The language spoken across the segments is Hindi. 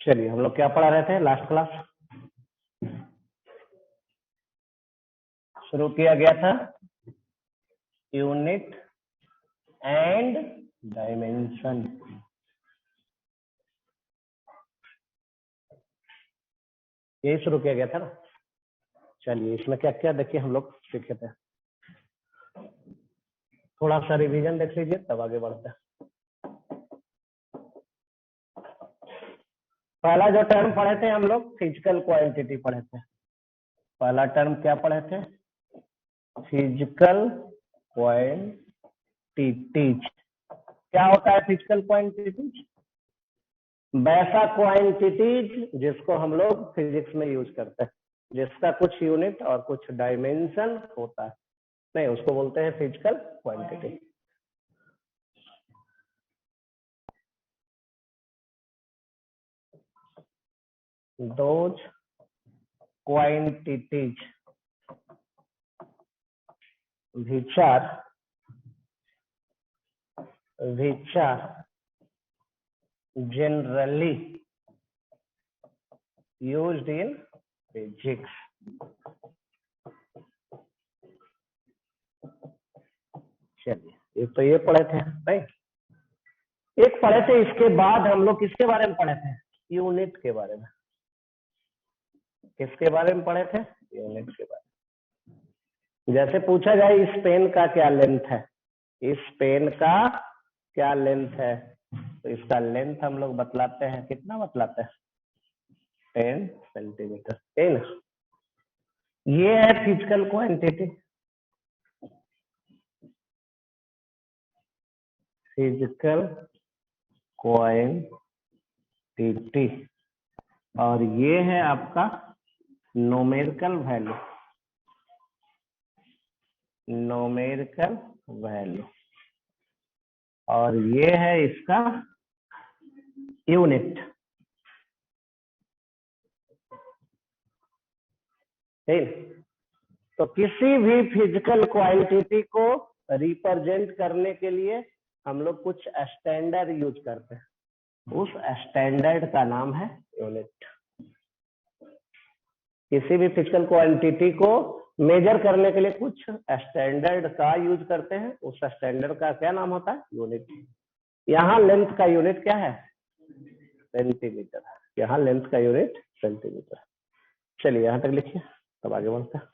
चलिए हम लोग क्या पढ़ा रहे थे लास्ट क्लास? शुरू किया गया था यूनिट एंड डायमेंशन। यही शुरू किया गया था ना। चलिए इसमें क्या क्या देखिए हम लोग सीखे थे, थोड़ा सा रिवीजन देख लीजिए तब आगे बढ़ते हैं। पहला जो टर्म पढ़े थे हम लोग फिजिकल क्वांटिटी पढ़े थे। पहला टर्म क्या पढ़े थे? Physical quantities. क्या होता है फिजिकल क्वांटिटीज? वैसा क्वांटिटीज जिसको हम लोग फिजिक्स में यूज करते हैं, जिसका कुछ यूनिट और कुछ डायमेंशन होता है, नहीं उसको बोलते हैं physical quantity. Those quantities which are generally used in physics। चलिए एक तो ये पढ़े थे, राइट। एक पढ़े थे, इसके बाद हम लोग किसके बारे में पढ़े थे? यूनिट के बारे में। किसके बारे में पढ़े थे? यूनिट के बारे में। जैसे पूछा जाए इस पेन का क्या लेंथ है, इस पेन का क्या लेंथ है, तो इसका लेंथ हम लोग बतलाते हैं, कितना बतलाते हैं? 10 सेंटीमीटर, है ना। ये है फिजिकल क्वांटिटी। फिजिकल क्वांटिटी और ये है आपका नोमेरिकल वैल्यू। नोमेरिकल वैल्यू और ये है इसका यूनिट, ठीक। तो किसी भी फिजिकल क्वांटिटी को रिप्रेजेंट करने के लिए हम लोग कुछ स्टैंडर्ड यूज करते हैं, उस स्टैंडर्ड का नाम है यूनिट। किसी भी फिजिकल क्वांटिटी को मेजर करने के लिए कुछ स्टैंडर्ड का यूज करते हैं, उस स्टैंडर्ड का क्या नाम होता है? यूनिट। यहाँ लेंथ का यूनिट क्या है? सेंटीमीटर। यहाँ लेंथ का यूनिट सेंटीमीटर। चलिए यहाँ तक लिखिए तब आगे बढ़ते हैं।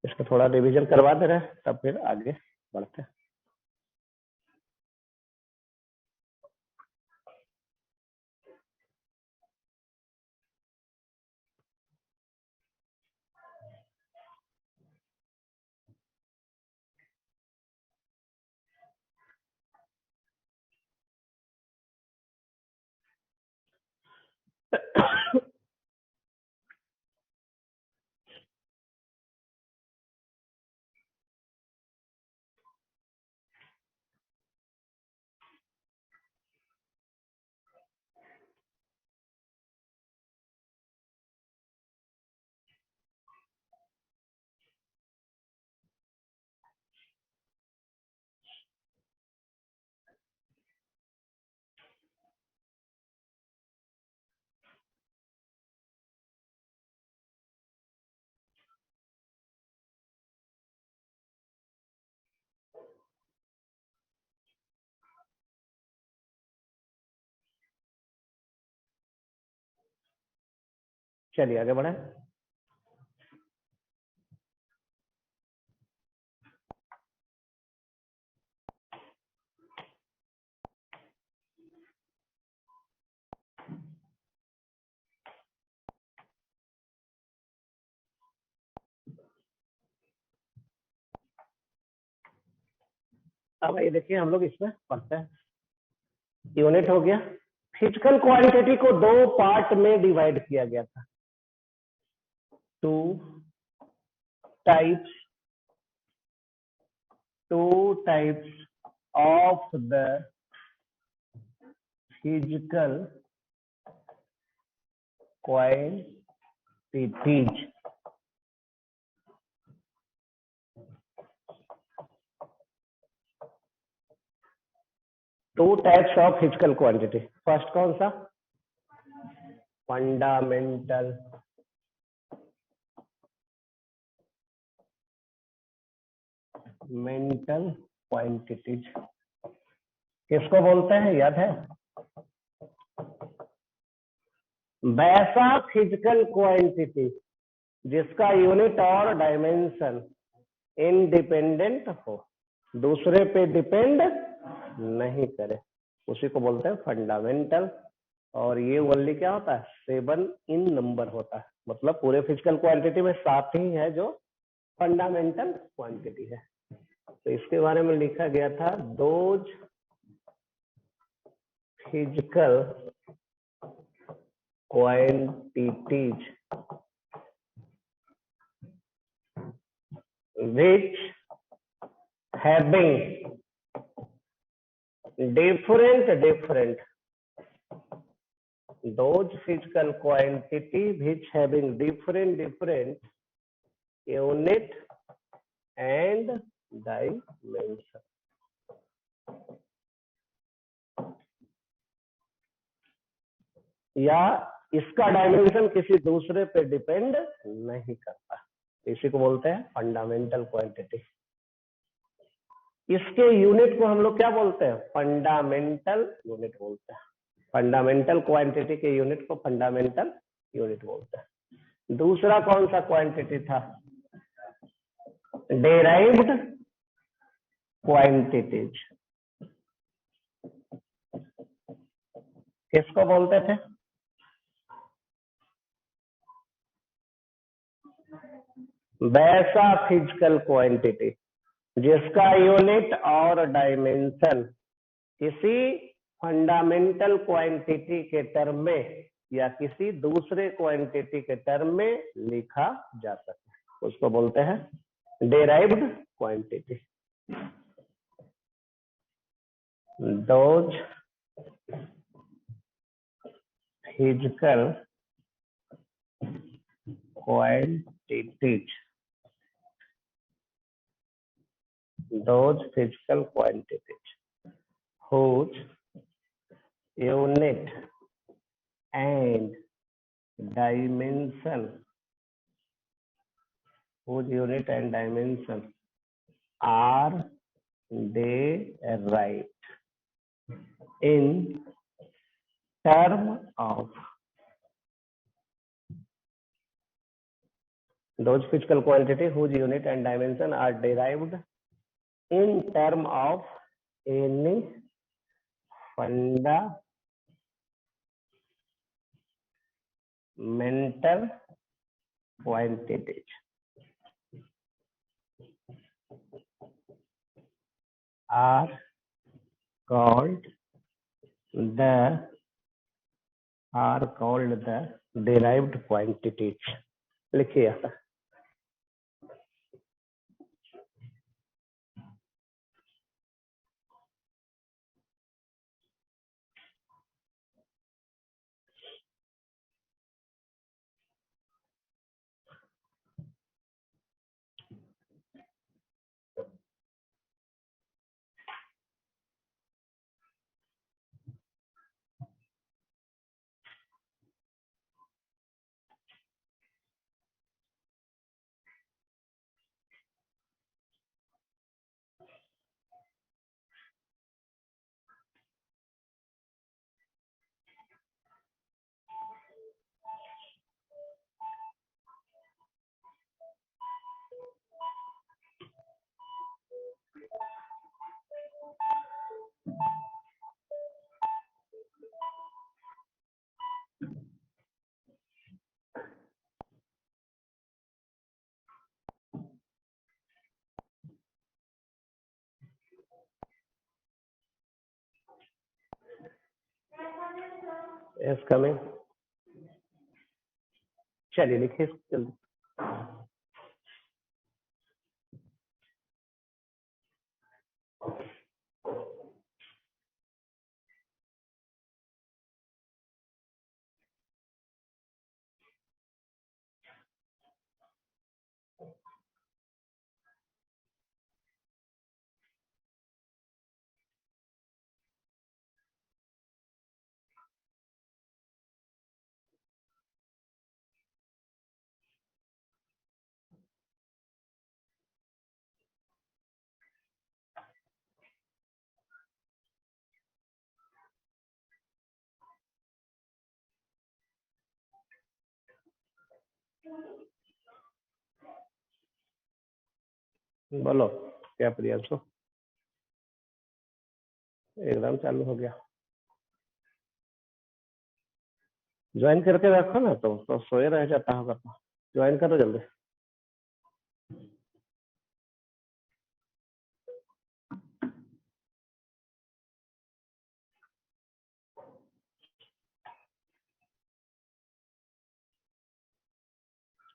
इसका थोड़ा रिवीजन करवा दे रहे हैं तब फिर आगे बढ़ते हैं। चलिए आगे बढ़े। अब ये देखिए हम लोग इसमें पढ़ते हैं। यूनिट हो गया। फिजिकल क्वांटिटी को दो पार्ट में डिवाइड किया गया था। Two types of the physical quantities. Two types of physical quantity. First कौन सा? Fundamental mental quantities. किसको बोलते हैं, याद है? वैसा फिजिकल क्वांटिटी जिसका यूनिट और डायमेंशन इंडिपेंडेंट हो, दूसरे पे डिपेंड नहीं करे, उसी को बोलते हैं फंडामेंटल। और ये ओनली क्या होता है? 7 इन नंबर होता है, मतलब पूरे फिजिकल क्वांटिटी में 7 ही है जो फंडामेंटल क्वांटिटी है। तो इसके बारे में लिखा गया था, those physical quantities which having different those physical quantity which having different unit and dimension। या इसका डायमेंशन किसी दूसरे पे डिपेंड नहीं करता, इसी को बोलते हैं फंडामेंटल क्वांटिटी। इसके यूनिट को हम लोग क्या बोलते हैं? फंडामेंटल यूनिट बोलते हैं। फंडामेंटल क्वांटिटी के यूनिट को फंडामेंटल यूनिट बोलते हैं। दूसरा कौन सा क्वांटिटी था? Derived quantities. किसको बोलते थे? वैसा फिजिकल क्वांटिटी जिसका यूनिट और डायमेंशन किसी फंडामेंटल क्वांटिटी के टर्म में या किसी दूसरे क्वांटिटी के टर्म में लिखा जा सकता है, उसको बोलते हैं derived quantity. Those physical quantities whose unit and dimension are derived in term of those physical quantity whose unit and dimension are derived in term of any fundamental quantities are called the derived quantities। लिखिए। Yes, coming। चलिए लिखिए जल्दी। बोलो क्या प्रियांशु, एकदम चालू हो गया। ज्वाइन करके रखो ना, तो सोए रह जाता होगा, तो ज्वाइन करो जल्दी।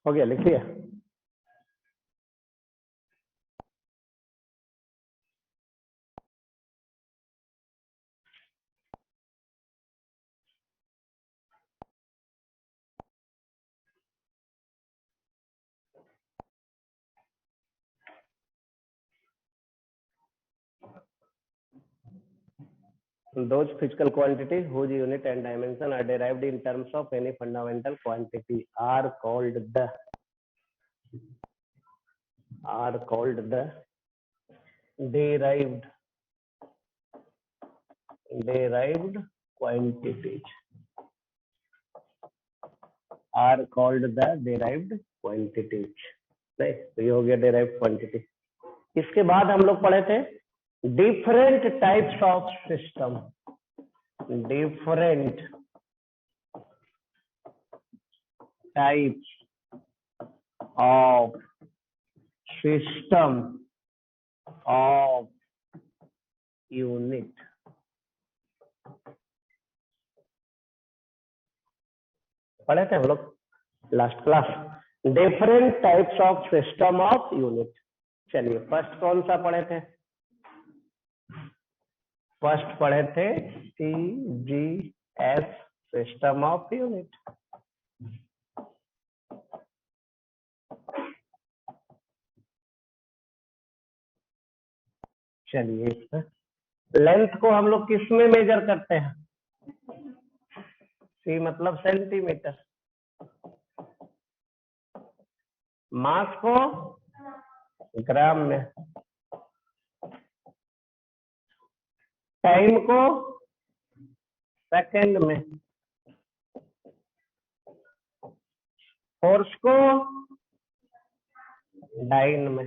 हो गया, लिखिए। Those physical quantity whose unit and dimension are derived in terms of any fundamental quantity are called the derived quantities, are called the derived quantities। नहीं, तो ये हो गया derived quantity। इसके बाद हम लोग पढ़े थे different types of system, different types of system of unit। पढ़े थे हम लोग last class, different types of system of unit. चलिए फर्स्ट कौन सा पढ़े थे? फर्स्ट पढ़े थे CGS, सिस्टम ऑफ यूनिट। चलिए इसमें लेंथ को हम लोग किस में मेजर करते हैं? सी मतलब सेंटीमीटर। मास को ग्राम में, टाइम को सेकंड में, फोर्स को डाइन में,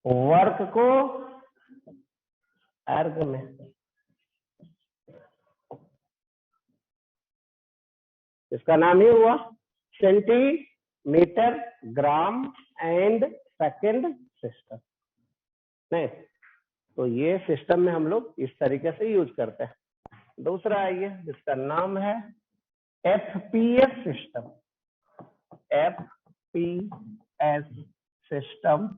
वर्क को अर्ग में। इसका नाम ही हुआ centimetre, gram and second system. नहीं, तो ये सिस्टम में हम लोग इस तरीके से यूज करते हैं। दूसरा आइए जिसका नाम है FPS system. FPS system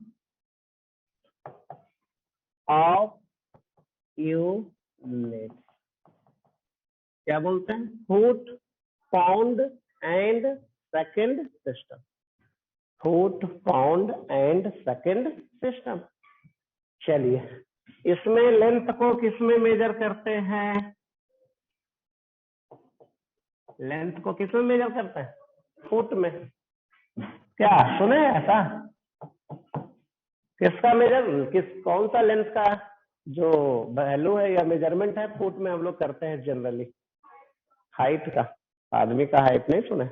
of unit. क्या बोलते हैं? Foot, pound and second system. Foot, pound and second system. चलिए इसमें लेंथ को किस में मेजर करते हैं? लेंथ को किस में मेजर करते हैं? फुट में। क्या सुने ऐसा? किसका मेजर, कौन सा लेंथ का जो वैल्यू है या मेजरमेंट है फुट में हम लोग करते हैं जनरली? हाइट का, आदमी का हाइट नहीं सुने?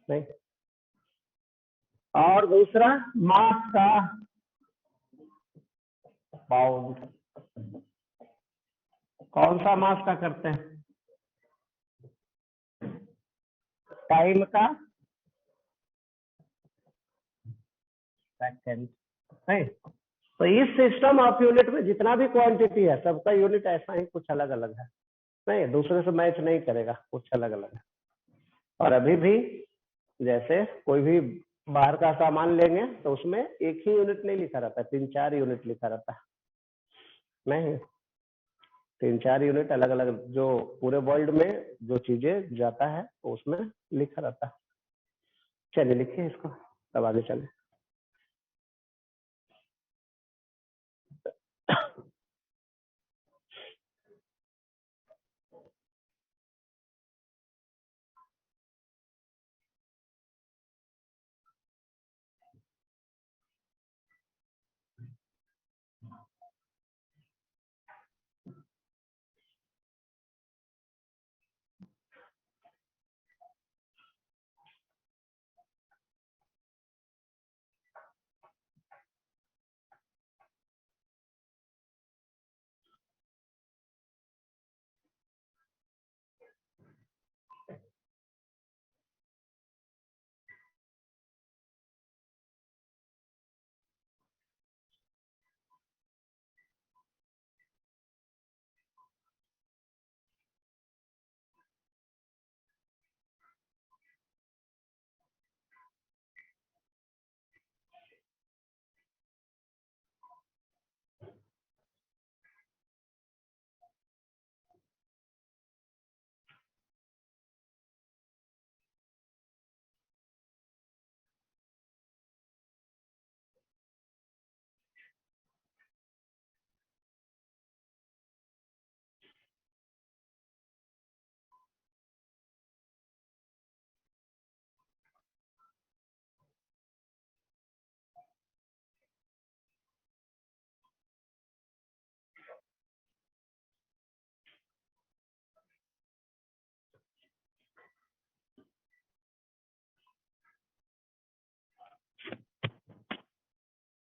नहीं। और दूसरा मास का, पाउंड। कौन सा मास का करते हैं? टाइम का, सेकंड। नहीं, तो इस सिस्टम ऑफ यूनिट में जितना भी क्वांटिटी है सबका यूनिट ऐसा ही कुछ अलग अलग है। नहीं, दूसरे से मैच नहीं करेगा, कुछ अलग अलग है। और अभी भी जैसे कोई भी बाहर का सामान लेंगे तो उसमें एक ही यूनिट नहीं लिखा रहता, 3-4 यूनिट लिखा रहता है। नहीं, 3-4 यूनिट अलग अलग, जो पूरे वर्ल्ड में जो चीजें जाता है तो उसमें लिखा रहता है। चलिए लिखिए इसको, तब आगे चले।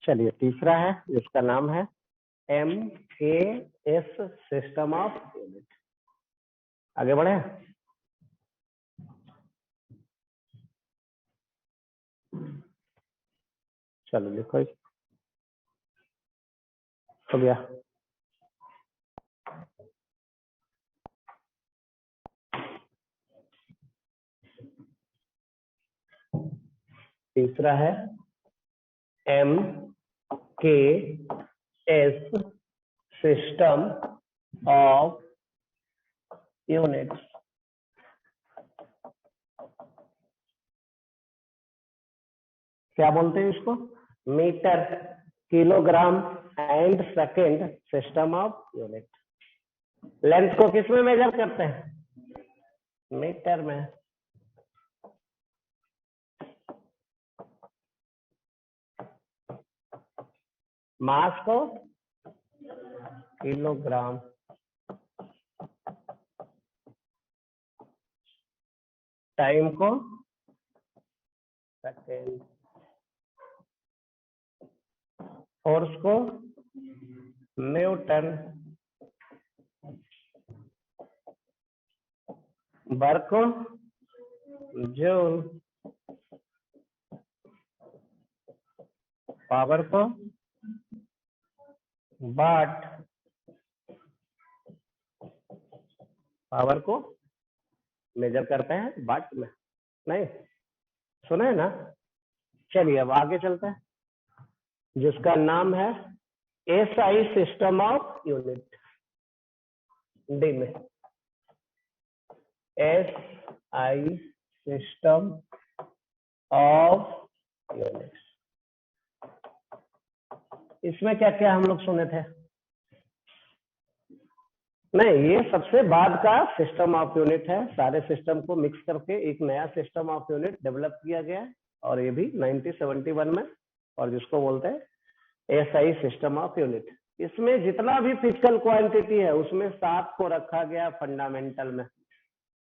चलिए तीसरा है जिसका नाम है MKS सिस्टम ऑफ यूनिट। आगे बढ़े। चलो लिखो हो गया। तीसरा है MKS सिस्टम ऑफ यूनिट्स। क्या बोलते हैं इसको? Metre, kilogram and second system of unit. Length को किस में मेजर करते हैं? मीटर में। मास को किलोग्राम, टाइम को सेकेंड, फोर्स को न्यूटन, वर्क को जूल, पावर को वाट, पावर को मेजर करते हैं वाट में। नहीं सुना है ना? चलिए अब आगे चलते हैं जिसका नाम है SI system of unit. D में SI सिस्टम ऑफ यूनिट। इसमें क्या क्या हम लोग सुने थे? नहीं, ये सबसे बाद का सिस्टम ऑफ यूनिट है। सारे सिस्टम को मिक्स करके एक नया सिस्टम ऑफ यूनिट डेवलप किया गया और ये भी 1971 में, और जिसको बोलते हैं SI सिस्टम ऑफ यूनिट। इसमें जितना भी फिजिकल क्वांटिटी है उसमें 7 को रखा गया फंडामेंटल में,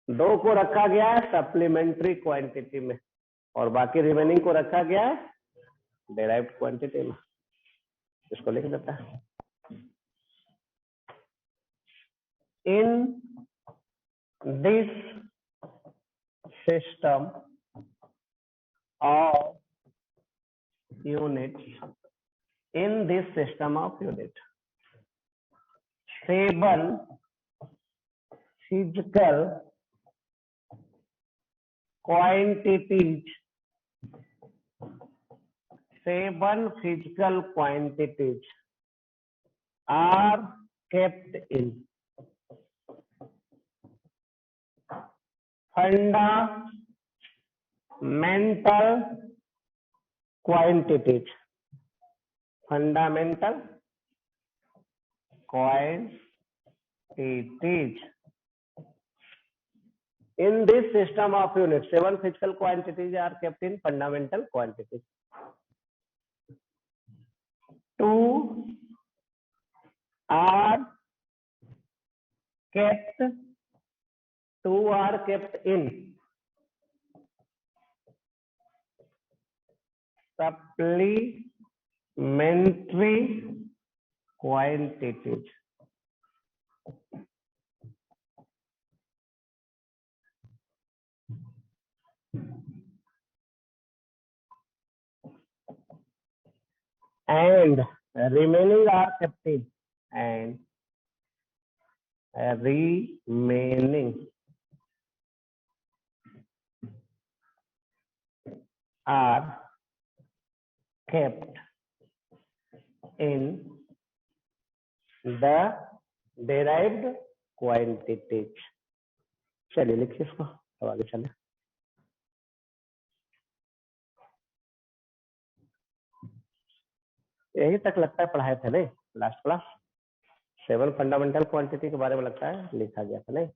2 को रखा गया है सप्लीमेंट्री क्वांटिटी में, और बाकी रिमेनिंग को रखा गया है डेराइव्ड क्वांटिटी में। इसको लिख देता है। In this system of units, in this system of unit, 7 physical quantities, 7 physical quantities are kept in fundamental quantities. Fundamental quantities. In this system of units, 7 physical quantities are kept in fundamental quantities. 2 are kept in supplementary quantities. And remaining are kept in, and remaining are kept in the derived quantities. चलिए लिखिए इसको, अब आगे चले। यही तक लगता है पढ़ाए थे नहीं लास्ट क्लास? 7 फंडामेंटल क्वांटिटी के बारे में लगता है लिखा गया था नहीं?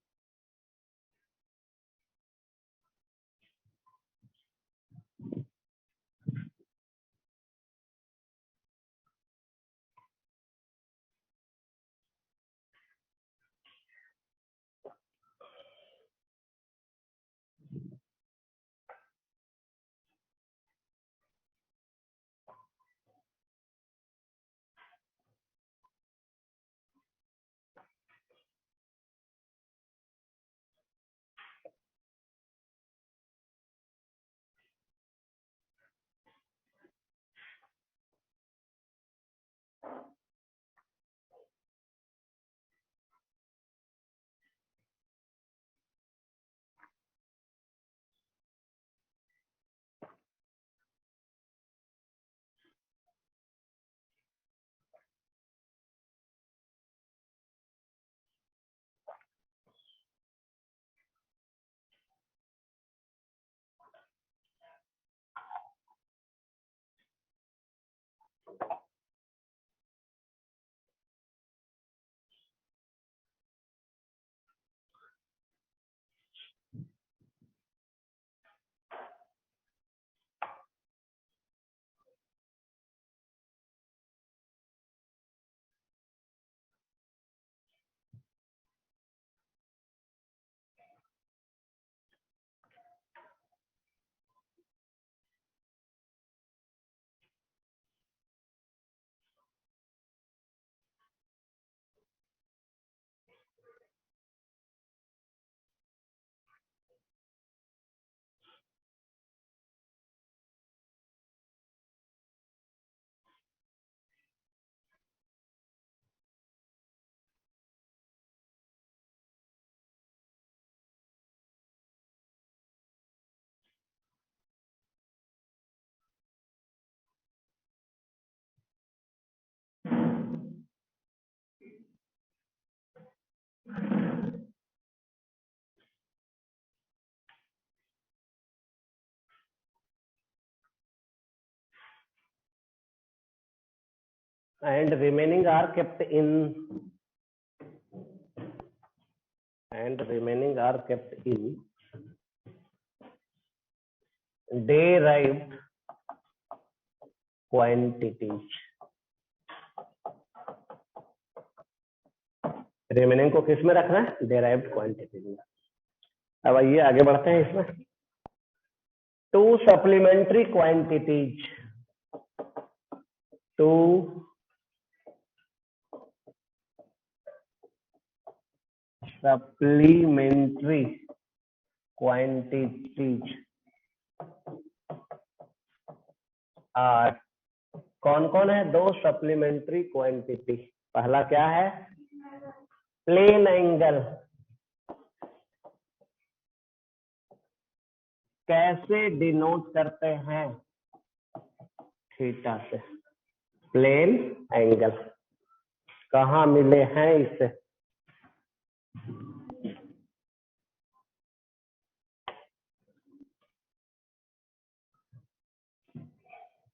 and remaining are kept in derived quantities. Remaining को किस में रखना है? डेराइव्ड क्वांटिटीज में। अब आइए आगे बढ़ते हैं इसमें। Two supplementary quantities, two supplementary quantities are, कौन कौन है? दो सप्लीमेंट्री क्वांटिटी। पहला क्या है? Plane angle. कैसे डिनोट करते हैं? थीटा से। प्लेन एंगल कहाँ मिले हैं इससे?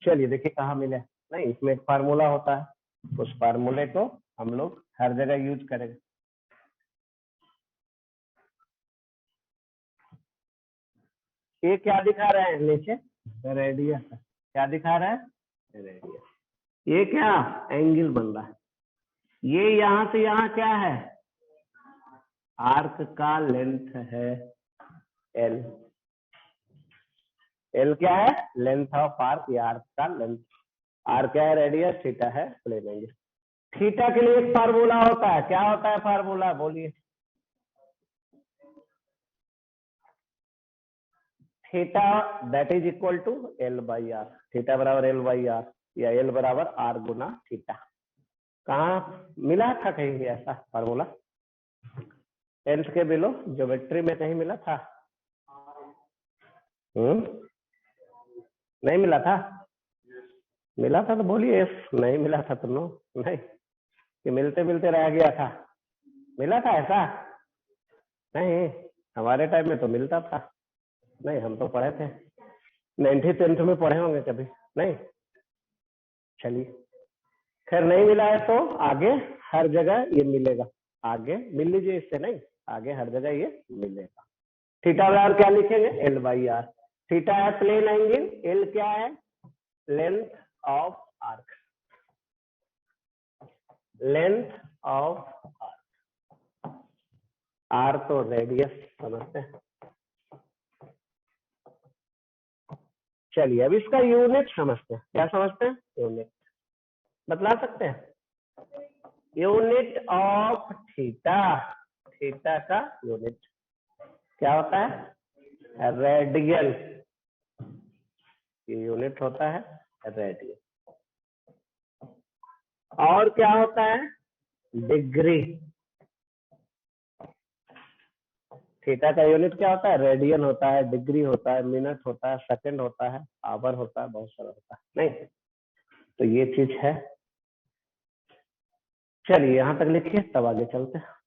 चलिए देखिए कहाँ मिले। नहीं, इसमें एक फार्मूला होता है, उस फार्मूले को हम लोग हर जगह यूज करेंगे। ये क्या दिखा रहे हैं नीचे? रेडियस। क्या दिखा रहा है? रेडियस। ये क्या एंगल बन रहा है? ये यहां से यहां क्या है? आर्क का लेंथ है एल। एल क्या है? लेंथ ऑफ आर्क, या आर्क का लेंथ। आर क्या है? रेडियस। थीटा है प्लेन एंगल। थीटा के लिए एक फार्मूला होता है। क्या होता है फार्मूला? बोलिए। Theta that is equal to L by R. Theta बराबर एल बाई आर, या एल बराबर आर गुना थीटा। कहाँ मिला था कहीं भी ऐसा फार्मूला? टेंथ के बिलो ज्योमेट्री में कहीं मिला था? नहीं मिला था? मिला था तो बोलिए यस। नहीं मिला था तो नो। नहीं, कि मिलते मिलते रह गया था? मिला था ऐसा? नहीं, हमारे टाइम में तो मिलता था। नहीं, हम तो पढ़े थे। 9th-10th में पढ़े होंगे कभी? नहीं। चलिए, खैर नहीं मिला है तो आगे हर जगह ये मिलेगा। आगे मिल लीजिए इससे। नहीं, आगे हर जगह ये मिलेगा। थीटा बराबर क्या लिखेंगे? L by R. थीटा है प्लेन एंगल, एल क्या है? Length of arc. Length of arc. R तो रेडियस समझते हैं। चलिए अब इसका यूनिट समझते हैं। क्या समझते हैं? यूनिट बतला सकते हैं? Unit of theta. थीटा का यूनिट क्या होता है? रेडियन। ये यूनिट होता है रेडियन। और क्या होता है? डिग्री। थीटा का यूनिट क्या होता है? रेडियन होता है, डिग्री होता है, मिनट होता है, सेकंड होता है, आवर होता है, बहुत सारा होता है। नहीं, तो ये चीज है। चलिए यहां तक लिखिए, तब आगे चलते हैं।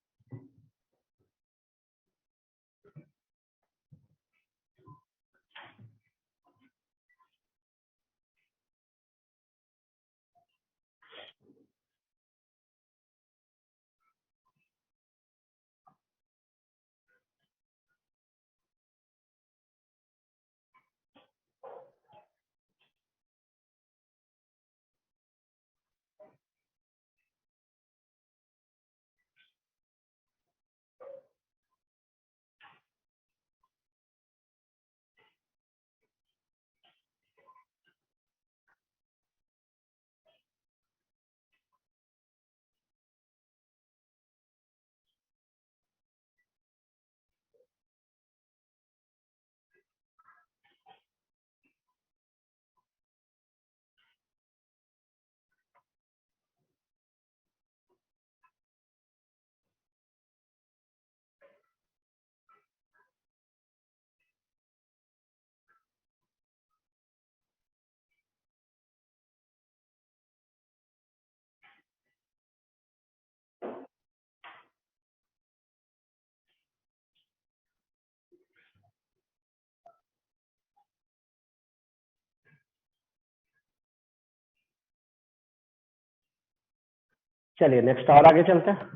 चलिए नेक्स्ट और आगे चलते हैं।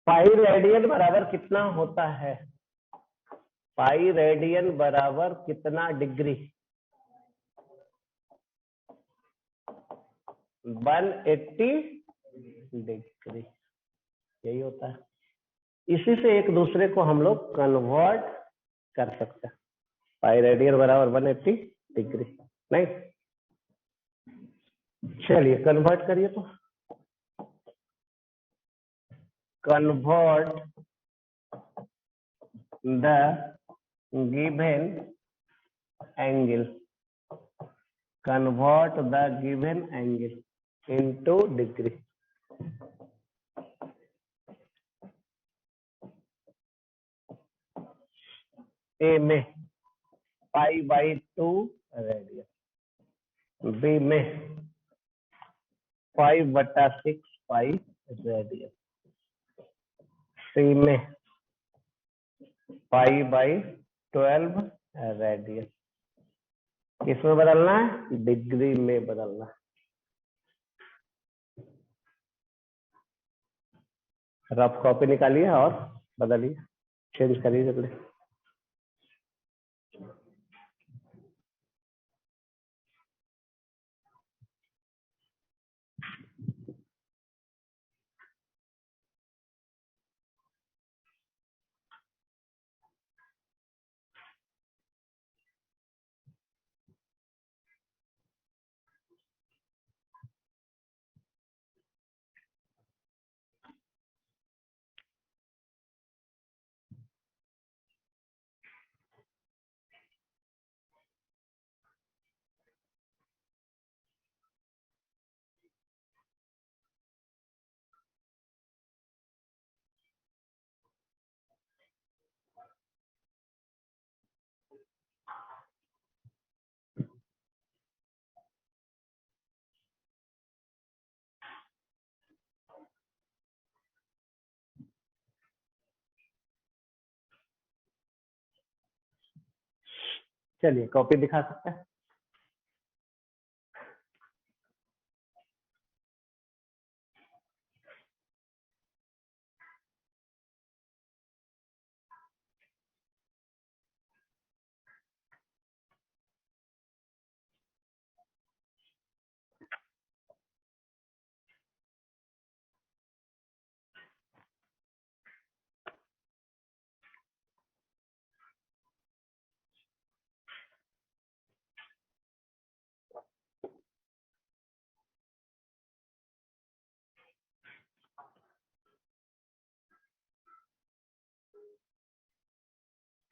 पाई रेडियन बराबर कितना होता है? पाई रेडियन बराबर कितना डिग्री? 180 डिग्री, यही होता है। इसी से एक दूसरे को हम लोग कन्वर्ट कर सकते हैं। पाई रेडियन बराबर 180 डिग्री, नहीं? चलिए कन्वर्ट करिए तो। Convert the given angle, convert the given angle into degree। ए में पाई बाई 2 रेडियन, बी में 5/6 पाई रेडियन, सी में पाई बाई 12 रेडियन। किसमें बदलना है? डिग्री में बदलना है। रफ कॉपी निकालिए और बदलिए, चेंज करिए जल्दी। चलिए कॉपी दिखा सकते हैं।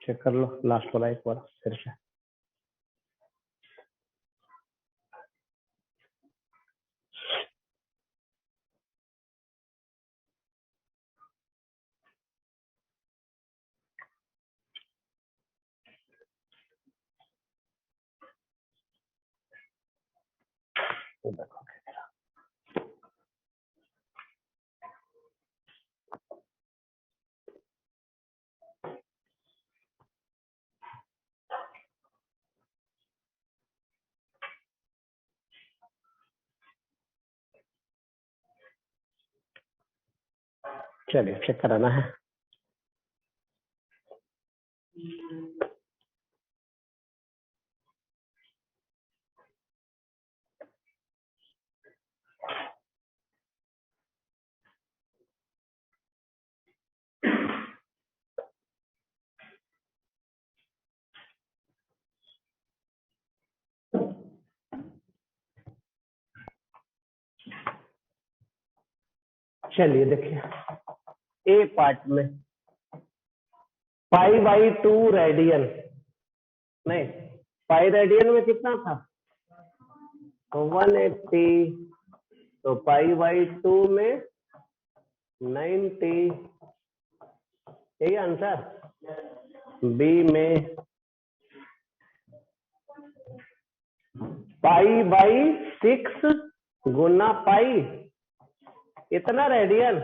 चेक कर लो लास्ट वाला एक बार फिर से। तो देखो चलिए चेक कराना है। चलिए देखिए ए पार्ट में पाई बाई 2 रेडियन, नहीं पाई रेडियन में कितना था? 180, तो पाई बाई 2 में 90, यही आंसर। बी में पाई बाई 6 गुना पाई, इतना रेडियन।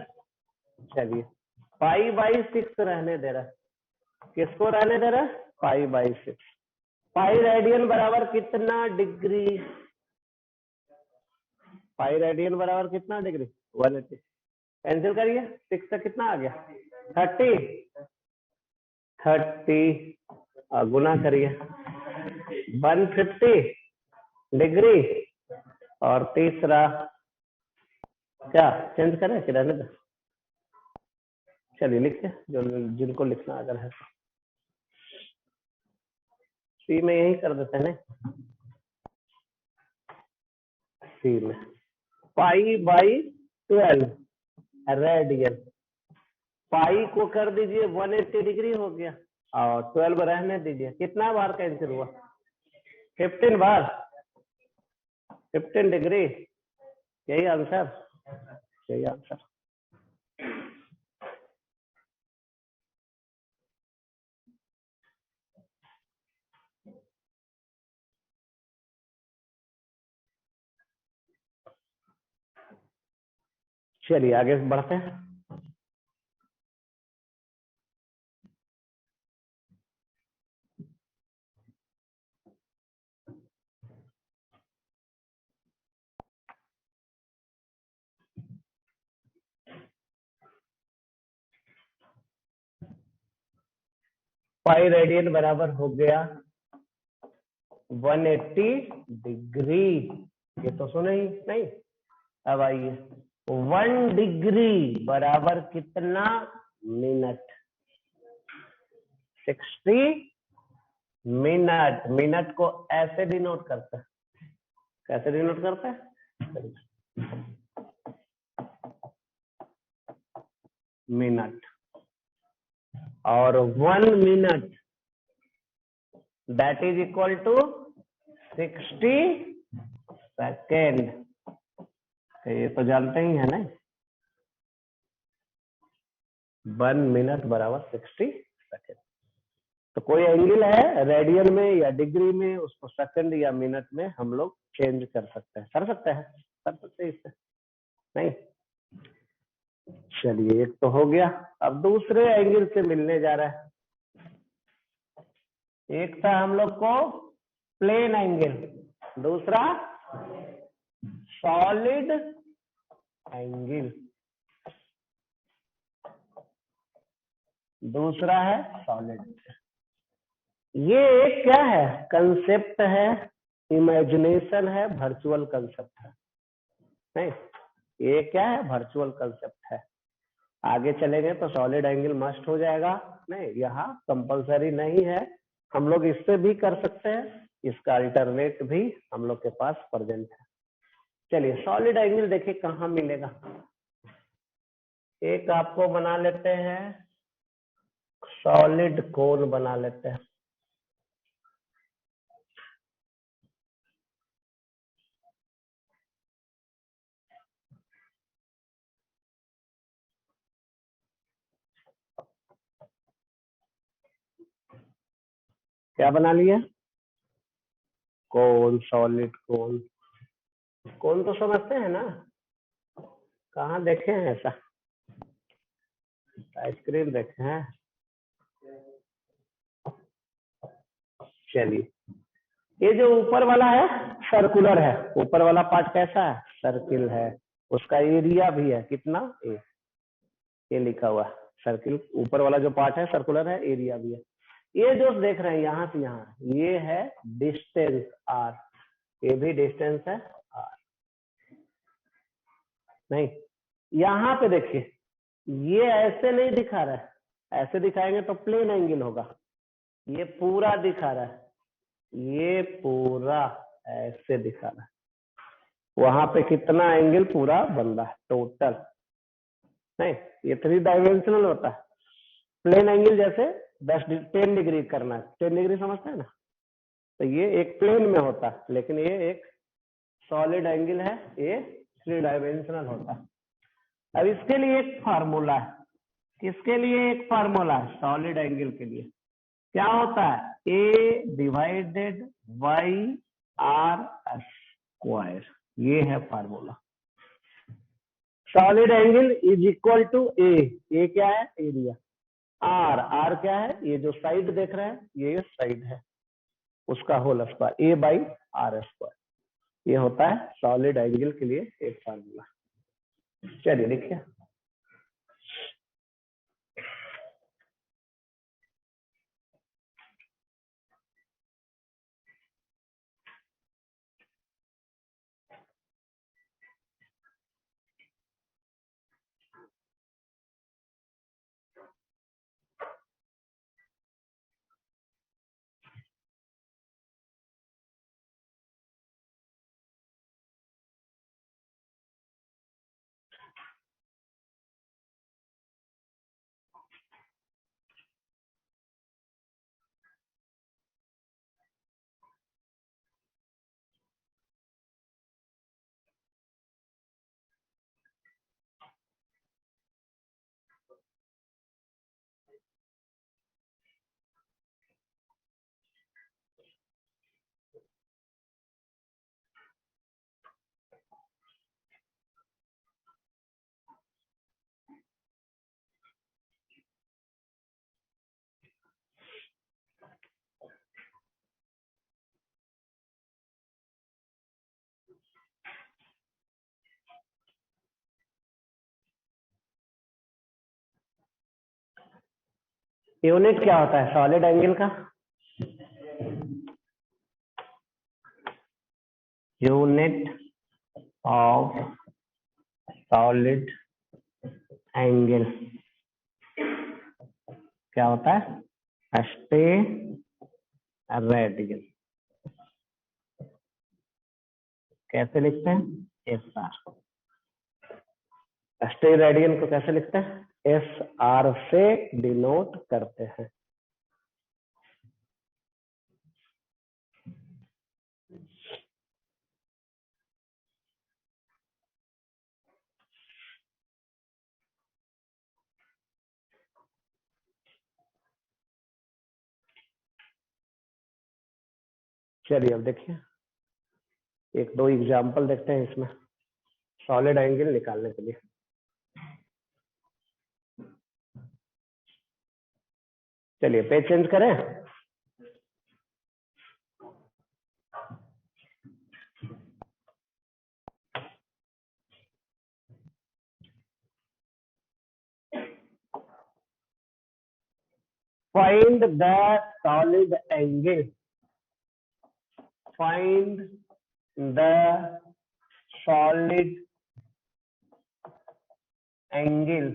चलिए पाई बाई 6 रहने दे रहा, किसको रहने दे रहा? Pi by 6। पाई रेडियन बराबर कितना डिग्री? पाई रेडियन बराबर कितना डिग्री? 180। कैंसिल करिए, 6 से कितना आ गया? 30 और गुना करिए 150 डिग्री। और तीसरा क्या चेंज करें कि रहने दो? चलिए लिखते जो जिनको लिखना अगर है सी में यही कर देते हैं ना, सी में पाई बाई 12 रेडियन। पाई को कर दीजिए 180 डिग्री हो गया और 12 रहने दीजिए। कितना बार कैंसिल हुआ? 15 बार, 15 डिग्री। यही आंसर, यही आंसर। चलिए आगे बढ़ते हैं। पाई रेडियन बराबर हो गया 180 डिग्री। ये तो सुने ही नहीं। अब आइए 1 डिग्री बराबर कितना मिनट? 60 मिनट। मिनट को ऐसे डिनोट करता है, कैसे डिनोट करता है? मिनट। और 1 minute that is equal to 60 second. ये तो जानते ही है ना, 1 मिनट बराबर 60 सेकेंड। तो कोई एंगल है रेडियन में या डिग्री में, उसको सेकंड या मिनट में हम लोग चेंज कर सकते हैं। कर सकते हैं, कर सकते हैं इससे नहीं। चलिए एक तो हो गया। अब दूसरे एंगल से मिलने जा रहा है। एक था हम लोग को प्लेन एंगल, दूसरा सॉलिड एंगल, दूसरा है सॉलिड। ये एक क्या है? कंसेप्ट है, इमेजिनेशन है, वर्चुअल कंसेप्ट है नहीं। ये क्या है? वर्चुअल कंसेप्ट है। आगे चलेंगे तो सॉलिड एंगल मस्ट हो जाएगा नहीं, यहाँ कंपलसरी नहीं है। हम लोग इससे भी कर सकते हैं, इसका अल्टरनेट भी हम लोग के पास प्रेजेंट है। चलिए सॉलिड एंगल देखिए कहाँ मिलेगा। एक आपको बना लेते हैं सॉलिड कोन बना लेते हैं। क्या बना लिया? कोन, सॉलिड कोन। कोन तो समझते हैं ना, कहाँ देखे हैं ऐसा? आइसक्रीम देखे हैं। चलिए ये जो ऊपर वाला है सर्कुलर है, ऊपर वाला पार्ट कैसा है? सर्किल है। उसका एरिया भी है कितना? ये लिखा हुआ सर्किल। ऊपर वाला जो पार्ट है सर्कुलर है, एरिया भी है। ये जो देख रहे हैं यहाँ से यहाँ, ये है डिस्टेंस आर, ये भी डिस्टेंस है आर नहीं। यहाँ पे देखिए ये ऐसे नहीं दिखा रहा है, ऐसे दिखाएंगे तो प्लेन एंगल होगा। ये पूरा दिखा रहा है, ये पूरा ऐसे दिखा रहा है। वहां पे कितना एंगल पूरा बन रहा है टोटल नहीं। ये 3 डायमेंशनल होता है। प्लेन एंगल जैसे 10 डिग्री करना है, 10 डिग्री समझते हैं ना, तो ये एक प्लेन में होता है। लेकिन ये एक सॉलिड एंगल है, ये 3 डायमेंशनल होता है। अब इसके लिए एक फार्मूला है। किसके लिए एक फार्मूला है? सॉलिड एंगल के लिए। क्या होता है? A divided by R square. ये है formula. Solid angle is equal to A क्या है? एरिया। आर क्या है? ये जो साइड देख रहे हैं ये साइड है, उसका whole square, A by R square. ये होता है सॉलिड एंगल के लिए एक फार्मूला। चलिए देखिए, यूनिट क्या होता है सॉलिड एंगल का? यूनिट ऑफ सॉलिड एंगल क्या होता है? रेडियन। कैसे लिखते हैं? S R. रेडियन को कैसे लिखते हैं? एस आर से डिनोट करते हैं। चलिए अब देखिए, एक दो एग्जांपल देखते हैं इसमें सॉलिड एंगल निकालने के लिए। चलिए पेज चेंज करें। Find the solid angle. Find the solid angle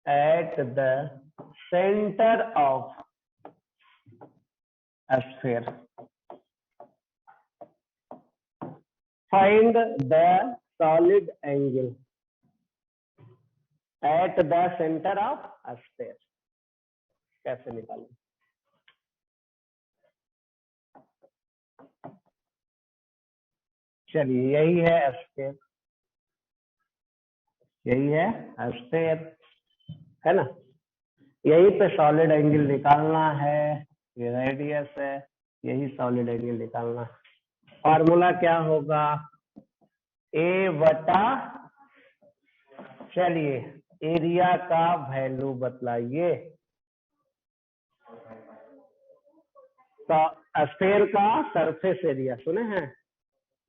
at the center of a sphere. Find the solid angle at the center of a sphere. कैसे निकालें? चलिए यही है स्फीयर, यही है स्फीयर, है ना? यही पे सॉलिड एंगल निकालना है, ये रेडियस है, यही सॉलिड एंगल निकालना है। फॉर्मूला क्या होगा? ए बटा, चलिए एरिया का वैल्यू बतलाइए। तो स्फीयर का सरफेस एरिया सुने हैं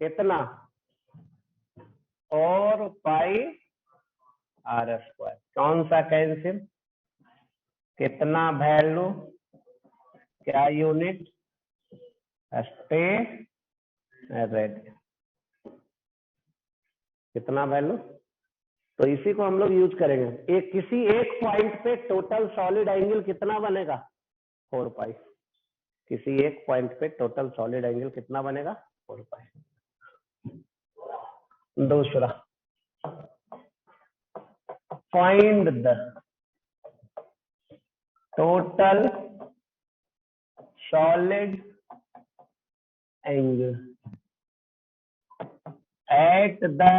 कितना? 4 पाई आर स्क्वायर। कौन सा कैंसिल? कितना वैल्यू? क्या यूनिट? रेडियन। कितना वैल्यू? तो इसी को हम लोग यूज करेंगे। एक किसी एक पॉइंट पे टोटल सॉलिड एंगल कितना बनेगा? 4 पाई। किसी एक पॉइंट पे टोटल सॉलिड एंगल कितना बनेगा? 4 पाई। दूसरा, find the total solid angle at the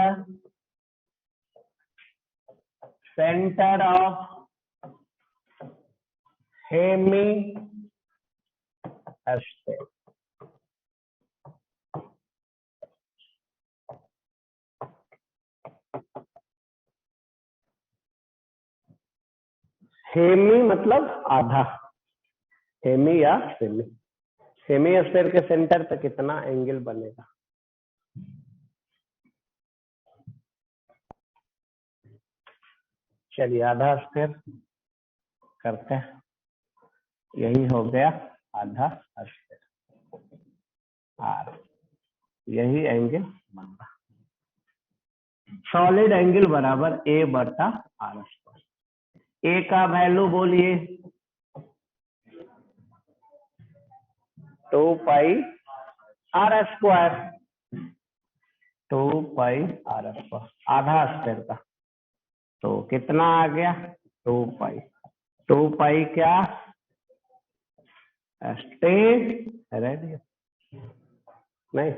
center of hemi sphere. Hemi मतलब आधा, हेमी या सेमी। सेमी स्फेयर के सेंटर पे कितना एंगल बनेगा? चलिए आधा स्फेयर करते हैं, यही हो गया आधा स्फेयर आर, यही एंगल बन रहा। सॉलिड एंगल बराबर ए बटा आर स्क्वायर। ए का वैल्यू बोलिए 2 pi R square, 2 pi R square आधा स्फेयर का, तो कितना आ गया 2 पाई। 2 पाई क्या स्टे रेडियन, नहीं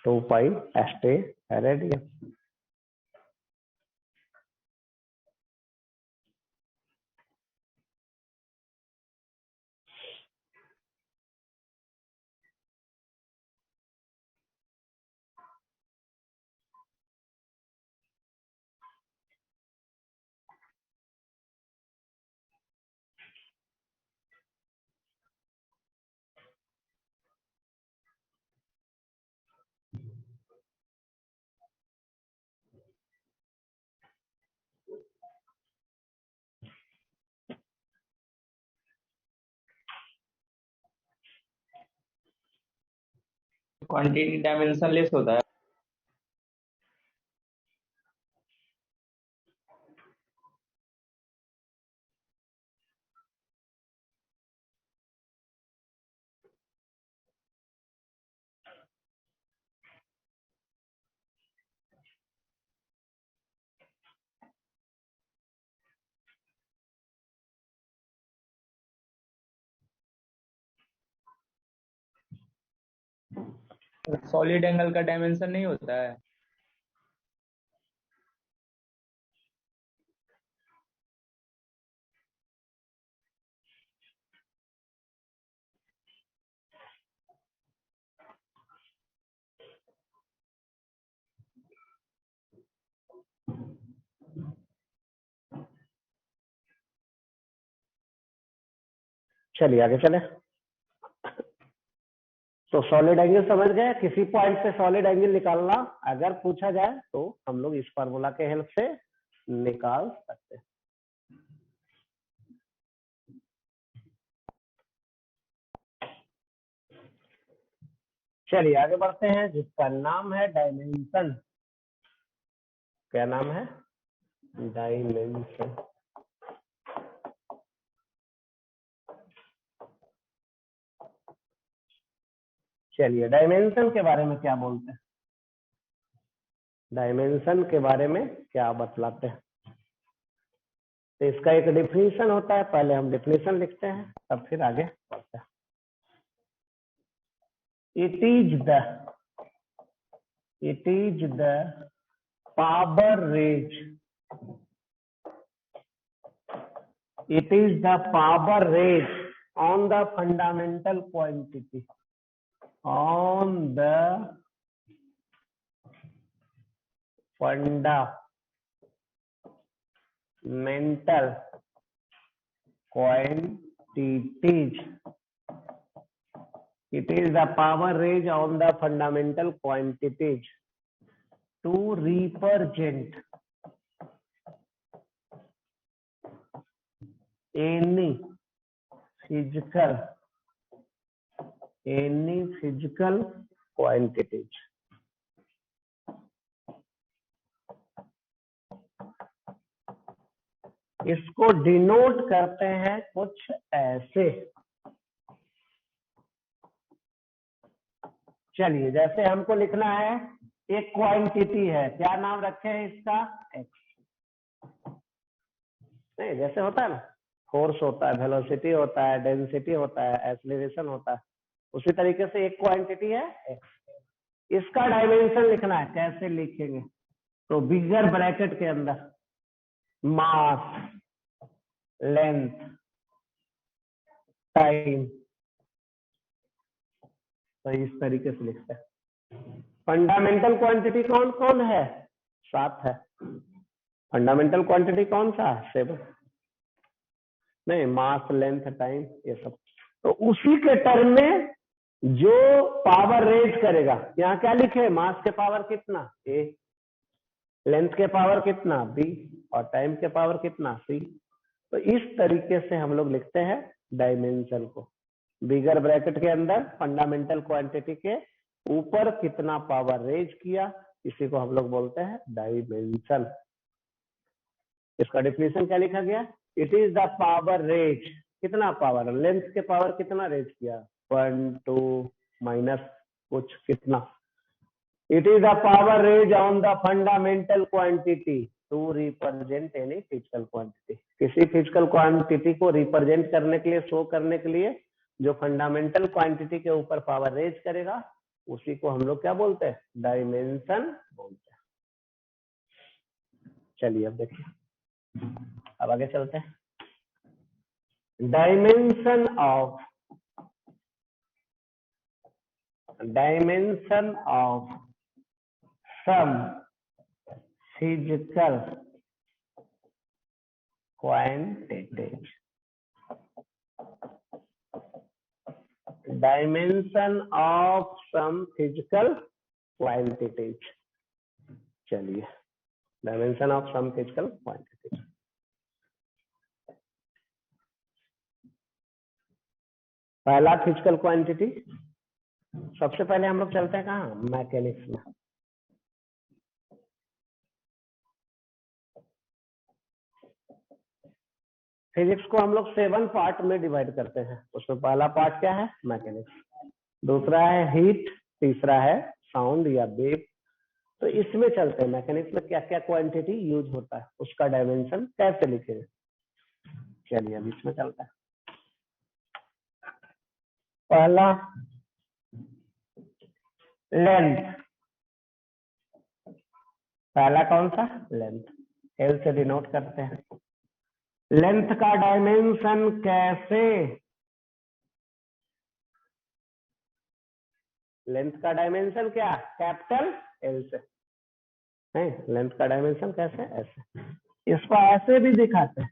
2 पाई स्टे रेडियन। क्वांटिटी डायमेंशनलेस होता है। सॉलिड एंगल का डायमेंशन नहीं होता है। चलिए आगे चले। तो सॉलिड एंगल समझ गए, किसी पॉइंट से सॉलिड एंगल निकालना अगर पूछा जाए तो हम लोग इस फार्मूला के हेल्प से निकाल सकते हैं। चलिए आगे बढ़ते हैं, जिसका नाम है डायमेंशन। क्या नाम है? डायमेंशन। चलिए डायमेंशन के बारे में क्या बोलते हैं, डायमेंशन के बारे में क्या बतलाते हैं? तो इसका एक डिफिनीशन होता है, पहले हम डिफिनीशन लिखते हैं तब फिर आगे बढ़ते हैं। It is the power range, it is the power rate on the fundamental quantity, on the fundamental quantities, it is the power range on the fundamental quantities to represent any physical quantities। इसको डिनोट करते हैं कुछ ऐसे। चलिए जैसे हमको लिखना है, एक क्वांटिटी है, क्या नाम रखे हैं इसका? एक्स। नहीं, जैसे होता है ना, फोर्स होता है, वेलोसिटी होता है, डेंसिटी होता है, एक्सीलरेशन होता है, उसी तरीके से एक क्वांटिटी है एक्स। इसका डायमेंशन लिखना है, कैसे लिखेंगे? तो बिगर ब्रैकेट के अंदर मास, लेंथ, टाइम। तो इस तरीके से लिखते हैं। फंडामेंटल क्वांटिटी कौन कौन है? 7 है। फंडामेंटल क्वांटिटी कौन सा है? 7 नहीं, मास, लेंथ, टाइम, ये सब। तो उसी के टर्म में जो पावर रेज करेगा, यहाँ क्या लिखे? मास के पावर कितना? ए, लेंथ के पावर कितना? बी, और टाइम के पावर कितना? सी। तो इस तरीके से हम लोग लिखते हैं डायमेंशन को। बिगर ब्रैकेट के अंदर फंडामेंटल क्वांटिटी के ऊपर कितना पावर रेज किया, इसी को हम लोग बोलते हैं डायमेंशन। इसका डिफिनेशन क्या लिखा गया? It is the power raise. कितना पावर? लेंथ के पावर कितना रेज किया? 1 2 माइनस कुछ कितना। It is the power raise on the fundamental quantity to represent any physical quantity. किसी फिजिकल क्वांटिटी को रिप्रेजेंट करने के लिए, शो करने के लिए जो फंडामेंटल क्वांटिटी के ऊपर पावर रेज करेगा, उसी को हम लोग क्या बोलते हैं? डायमेंशन बोलते हैं। चलिए अब देखिए, अब आगे चलते हैं। Dimension of some physical quantities. Dimension of some physical quantities. चलिए, dimension of some physical quantities. पहला फिजिकल क्वांटिटी, सबसे पहले हम लोग चलते हैं कहाँ? मैकेनिक्स में। फिजिक्स को हम लोग 7 पार्ट में डिवाइड करते हैं। उसमें पहला पार्ट क्या है? मैकेनिक्स। दूसरा है हीट, तीसरा है साउंड या वेव। तो इसमें चलते हैं, मैकेनिक्स में क्या क्या क्वांटिटी यूज होता है, उसका डायमेंशन कैसे लिखेंगे। चलिए अब इसमें चलता है। पहला लेंथ। पहला कौन सा? लेंथ। एल से डिनोट करते हैं। लेंथ का डायमेंशन कैसे? लेंथ का डायमेंशन क्या? कैपिटल एल से है। लेंथ का डायमेंशन कैसे? ऐसे। इसको ऐसे भी दिखाते हैं।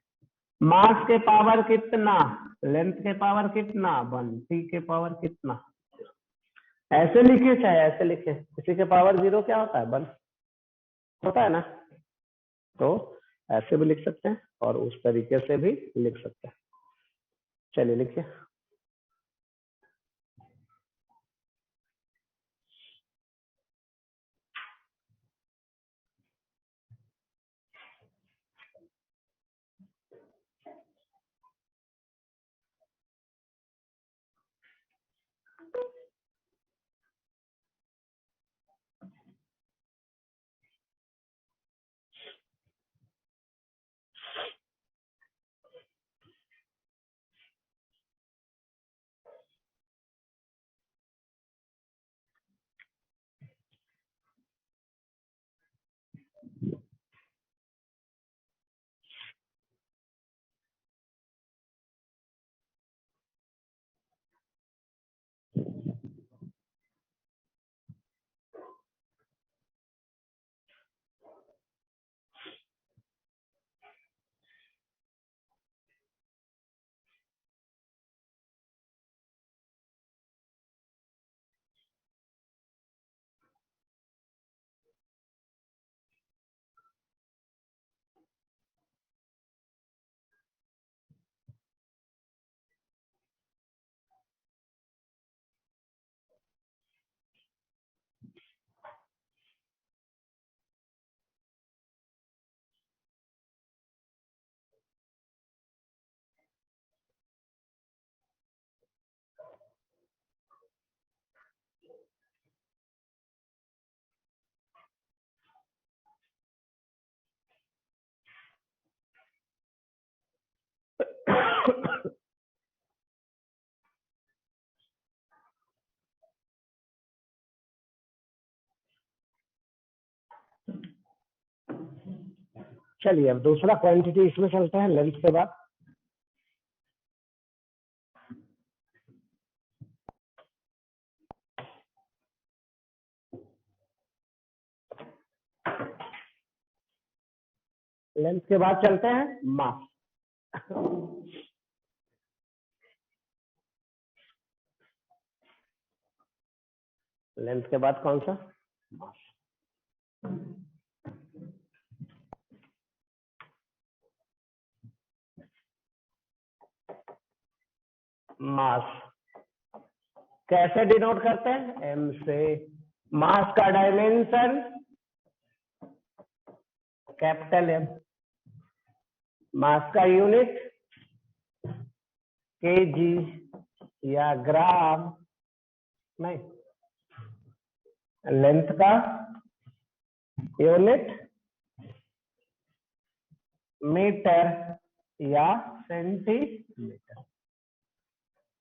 मास के पावर कितना, लेंथ के पावर कितना, 1, टी के पावर कितना। ऐसे लिखे चाहे ऐसे लिखे, किसी के पावर 0 क्या होता है? 1 होता है ना। तो ऐसे भी लिख सकते हैं और उस तरीके से भी लिख सकते हैं। चलिए लिखिए। चलिए अब दूसरा क्वांटिटी इसमें चलता है लेंथ के बाद। लेंथ के बाद चलते हैं मास। लेंथ के बाद कौन सा? मास। मास कैसे डिनोट करते हैं? एम से। मास का डायमेंशन कैपिटल एम। मास का यूनिट केजी या ग्राम नहीं। लेंथ का यूनिट मीटर या सेंटीमीटर।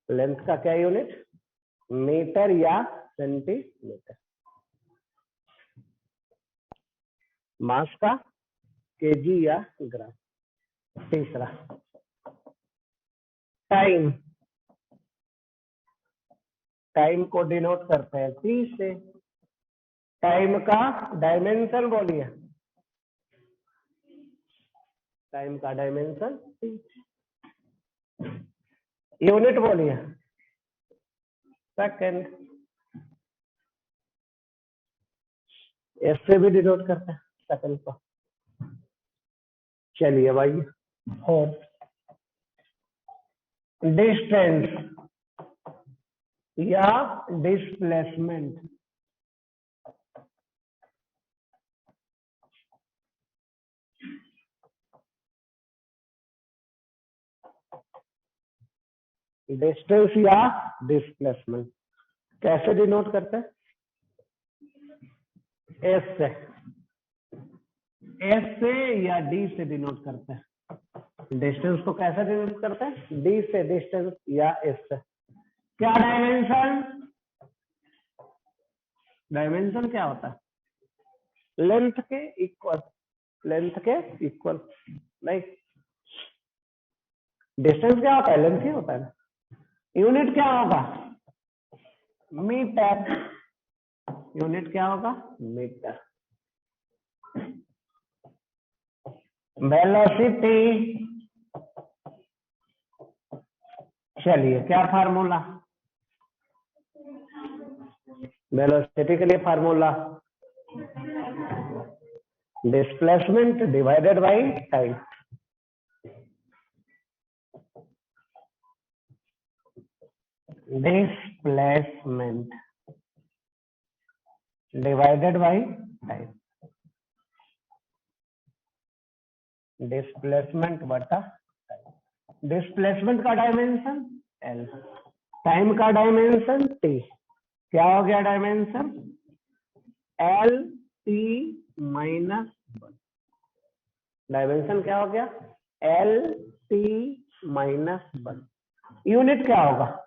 लेंथ का क्या यूनिट? मीटर या सेंटीमीटर। मास का केजी या ग्राम। तीसरा टाइम। टाइम को डिनोट करते हैं टी से। टाइम का डायमेंशन बोलिए। टाइम का डायमेंशन टी। यूनिट बोलिए सेकंड। इससे भी डिनोट करते हैं सेकंड को। चलिए भाई। और डिस्टेंस या डिस्प्लेसमेंट। डिस्टेंस या डिस्प्लेसमेंट कैसे डिनोट करते हैं? एस से। एस से या डी से डिनोट करते हैं। डिस्टेंस को कैसे डिनोट करते हैं? डी से डिस्टेंस या एस से। क्या डायमेंशन? डायमेंशन क्या होता है? लेंथ के इक्वल। लेंथ के इक्वल नहीं। डिस्टेंस क्या होता है? लेंथ ही होता है ना। यूनिट क्या होगा? मीटर। यूनिट क्या होगा? मीटर। वेलोसिटी। चलिए क्या फार्मूला? वेलोसिटी के लिए formula displacement divided by time. Displacement divided by time. Displacement बटा टाइम। डिस्प्लेसमेंट का डायमेंशन एल। टाइम का डायमेंशन टी। क्या हो गया dimension? L T minus one. Dimension क्या हो गया? L T minus one. Unit क्या होगा?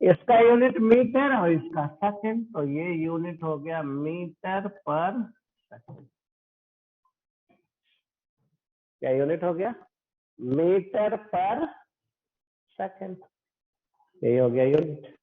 इसका यूनिट मीटर और इसका सेकंड। तो ये यूनिट हो गया मीटर पर सेकंड। क्या यूनिट हो गया? मीटर पर सेकंड। ये हो गया यूनिट।